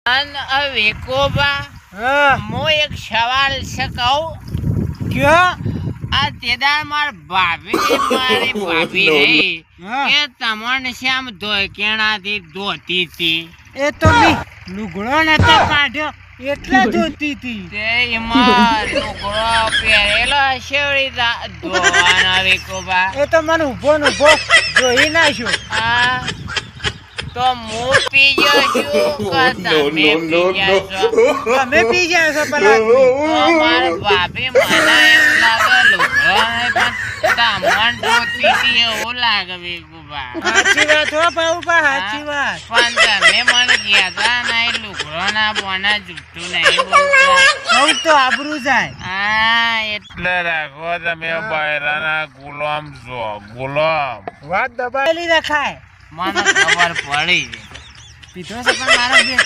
અને વેકોબા હું એક સવાલ છે કહું ક્યાં આ તેદાર માર મારી ભાભી રહી એ તમને શ્યામ કેણાથી ધોતી હતી એ તો લુગડો નતો કાઢ્યો એટલે જોતી હતી તે એમાં લુગડો પહેરેલો હશે ધોવાના વેકોબા એ તો મને ઉભો ને ઉભો જોઈ નાખ્યો આ તો હું પી ગયો છું કે તમે પી ગયા છો તમે પી ગયા છો પેલા તો મારા ભાભી મને એમ લાગે લુગડો નહીં પણ તમને ધોતી હતી એવું લાગે વેકોબા સાચી વાત હો બાબુબા સાચી વાત પણ તમે મને કહેતા નહીં લુગડો ના બોના જુઠ્ઠું નહીં બોલતા બહુ તો આબરૂ જાય હા એટલે રાખો તમે બૈરાના ગુલામ છો ગુલામ વાત દબાયેલી રખાય મને ખબર પડી પીધો છે પણ મારો